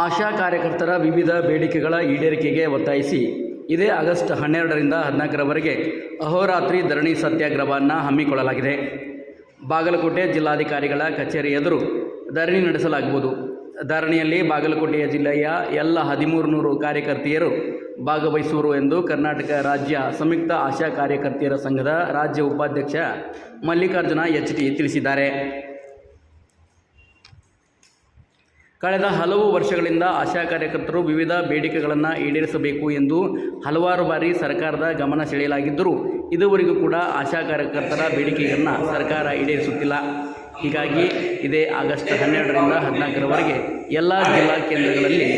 ಆಶಾ ಕಾರ್ಯಕರ್ತರ ವಿವಿಧ ಬೇಡಿಕೆಗಳ ಈಡೇರಿಕೆಗೆ ಒತ್ತಾಯಿಸಿ ಇದೇ ಆಗಸ್ಟ್ 12ರಿಂದ 14ರವರೆಗೆ ಅಹೋರಾತ್ರಿ ಧರಣಿ ಸತ್ಯಾಗ್ರಹವನ್ನು ಹಮ್ಮಿಕೊಳ್ಳಲಾಗಿದೆ. ಬಾಗಲಕೋಟೆ ಜಿಲ್ಲಾಧಿಕಾರಿಗಳ ಕಚೇರಿ ಎದುರು ಧರಣಿ ನಡೆಸಲಾಗುವುದು. ಧರಣಿಯಲ್ಲಿ ಬಾಗಲಕೋಟೆಯ ಜಿಲ್ಲೆಯ ಎಲ್ಲ 1300 ಕಾರ್ಯಕರ್ತೆಯರು ಭಾಗವಹಿಸುವರು ಎಂದು ಕರ್ನಾಟಕ ರಾಜ್ಯ ಸಂಯುಕ್ತ ಆಶಾ ಕಾರ್ಯಕರ್ತೆಯರ ಸಂಘದ ರಾಜ್ಯ ಉಪಾಧ್ಯಕ್ಷ ಮಲ್ಲಿಕಾರ್ಜುನ HT ತಿಳಿಸಿದ್ದಾರೆ. ಕಳೆದ ಹಲವು ವರ್ಷಗಳಿಂದ ಆಶಾ ಕಾರ್ಯಕರ್ತರು ವಿವಿಧ ಬೇಡಿಕೆಗಳನ್ನು ಈಡೇರಿಸಬೇಕು ಎಂದು ಹಲವಾರು ಬಾರಿ ಸರ್ಕಾರದ ಗಮನ ಸೆಳೆಯಲಾಗಿದ್ದರೂ ಇದುವರೆಗೂ ಕೂಡ ಆಶಾ ಕಾರ್ಯಕರ್ತರ ಬೇಡಿಕೆಯನ್ನು ಸರ್ಕಾರ ಈಡೇರಿಸುತ್ತಿಲ್ಲ. ಹೀಗಾಗಿ ಇದೇ ಆಗಸ್ಟ್ 12ರಿಂದ 14ರವರೆಗೆ ಎಲ್ಲ ಜಿಲ್ಲಾ ಕೇಂದ್ರಗಳಲ್ಲಿ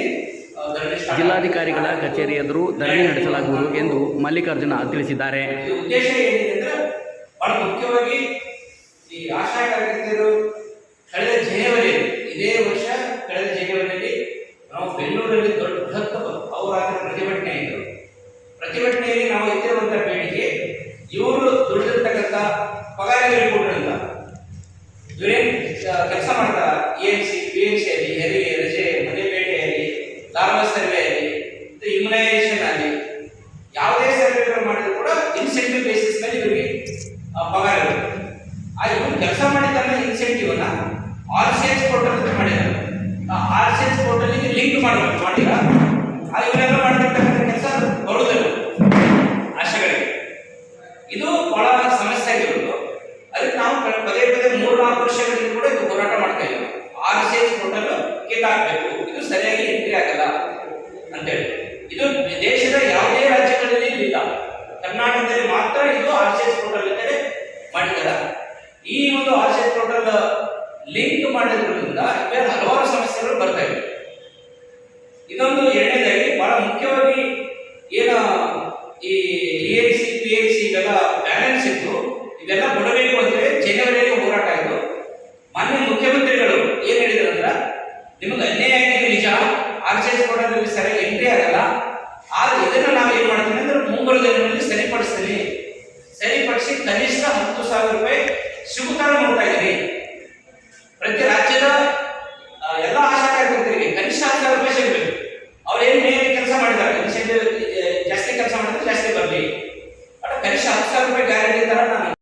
ಜಿಲ್ಲಾಧಿಕಾರಿಗಳ ಕಚೇರಿ ಎದುರು ಧರಣಿ ನಡೆಸಲಾಗುವುದು ಎಂದು ಮಲ್ಲಿಕಾರ್ಜುನ ತಿಳಿಸಿದ್ದಾರೆ. ಉದ್ದೇಶ ಏನಿದೆ ಅಂದರೆ ಬಹಳ ಮುಖ್ಯವಾಗಿ ಈ ಆಶಾ ಕಾರ್ಯಕರ್ತರು ಕಳೆದ ಜನವರಿಯಲ್ಲಿ ಇದೇ ವರ್ಷ ಕಳೆದ ಜನವರಿಯಲ್ಲಿ ನಾವು ಬೆಂಗಳೂರಲ್ಲಿ ದೊಡ್ಡ ಅವರ ಪ್ರತಿಭಟನೆ ಇದ್ದರು. ಪ್ರತಿಭಟನೆಯಲ್ಲಿ ನಾವು ಎತ್ತಿರುವಂತಹ ಬೇಡಿಕೆ ಇವರು ದುಡಿದಿರ್ತಕ್ಕಂಥ ಪಗಾರಗಳು ಕೊಡಲಿಲ್ಲ. ಇವರೇನು ಕೆಲಸ ಮಾಡ್ತಾ EMC PMC ಅಲ್ಲಿ ಹೆರಿಗೆ ರಜೆ ಮನೆ ಬೇಟೆಯಲ್ಲಿ ಲಾರ್ವಲ್ ಸರ್ವೆ ಅಲ್ಲಿ ಇಮ್ಯುನೈಸೇಷನ್ ಅಲ್ಲಿ ಯಾವುದೇ ಸರ್ವೆಗಳು ಮಾಡಿದ್ರು ಕೂಡ ಇನ್ಸೆಂಟಿವ್ ಬೇಸಿಸ್ ಮೇಲೆ ಇವರಿಗೆ ಪಗಾರ ಇರುತ್ತೆ. ಇವರು ಕೆಲಸ ಮಾಡಿದ್ದನ್ನ ಇನ್ಸೆಂಟಿವ್ ಅನ್ನ RCH ಪೋರ್ಟಲ್ ಮಾಡಿದ್ದಾರೆ. RCH ಪೋರ್ಟಲ್ಗೆ ಲಿಂಕ್ ಮಾಡಬೇಕು ಮಾಡಿಲ್ಲ. ಇವರೆಲ್ಲ ಮಾಡಿರ್ತಕ್ಕಂಥ ಕೆಲಸ ಬರುವುದಿಲ್ಲ ಆಶೆಗಳಿಗೆ. ಇದು ಬಹಳ ಸಮಸ್ಯೆ ಆಗಿರೋದು. ಅದಕ್ಕೆ ನಾವು ಪದೇ 3-4 ವರ್ಷಗಳಿಂದ ಕೂಡ ಇದು ಹೋರಾಟ ಮಾಡ್ತಾ ಇದ್ದೀವಿ. RCH ಪೋರ್ಟಲ್ ಕಿಟ್ ಹಾಕಬೇಕು, ಇದು ಸರಿಯಾಗಿ ಎಂಟ್ರಿ ಆಗಲ್ಲ ಅಂತೇಳಿ. ಇದು ದೇಶದ ಯಾವುದೇ ರಾಜ್ಯಗಳಲ್ಲಿ ಇಲ್ಲ, ಕರ್ನಾಟಕದಲ್ಲಿ ಮಾತ್ರ ಇದು RCH ಪೋರ್ಟಲ್ ಅಂತೇಳಿ ಮಾಡಿದ್ದಾರೆ. ಈ ಒಂದು RCH ಪೋರ್ಟಲ್ ಲಿಂಕ್ ಮಾಡೋದ್ರಿಂದ ಹಲವಾರು ಸಮಸ್ಯೆಗಳು ಬರ್ತಾ ಇವೆ. ಇದೊಂದು ಎರಡನೇದಾಗಿ ಬಹಳ ಮುಖ್ಯವಾಗಿ ಏನು ಈ EMC PMC ಇವೆಲ್ಲ ಬ್ಯಾಲೆನ್ಸ್ ಇತ್ತು, ಇವೆಲ್ಲ ಕೊಡಬೇಕು ಅಂದರೆ ಜನವರಿಯಲ್ಲಿ ಹೋರಾಟ ಆಯಿತು. ಮಾನ್ಯ ಮುಖ್ಯಮಂತ್ರಿಗಳು ಏನು ಹೇಳಿದ್ರು ಅಂದ್ರೆ ನಿಮಗೆ ಅನ್ಯಾಯ ಆಗಿದೆ ನಿಜ, RCH ಪೋರ್ಟಲ್ ಸರಿಯಾಗಿ ಎಂಟ್ರಿ ಆಗಲ್ಲ,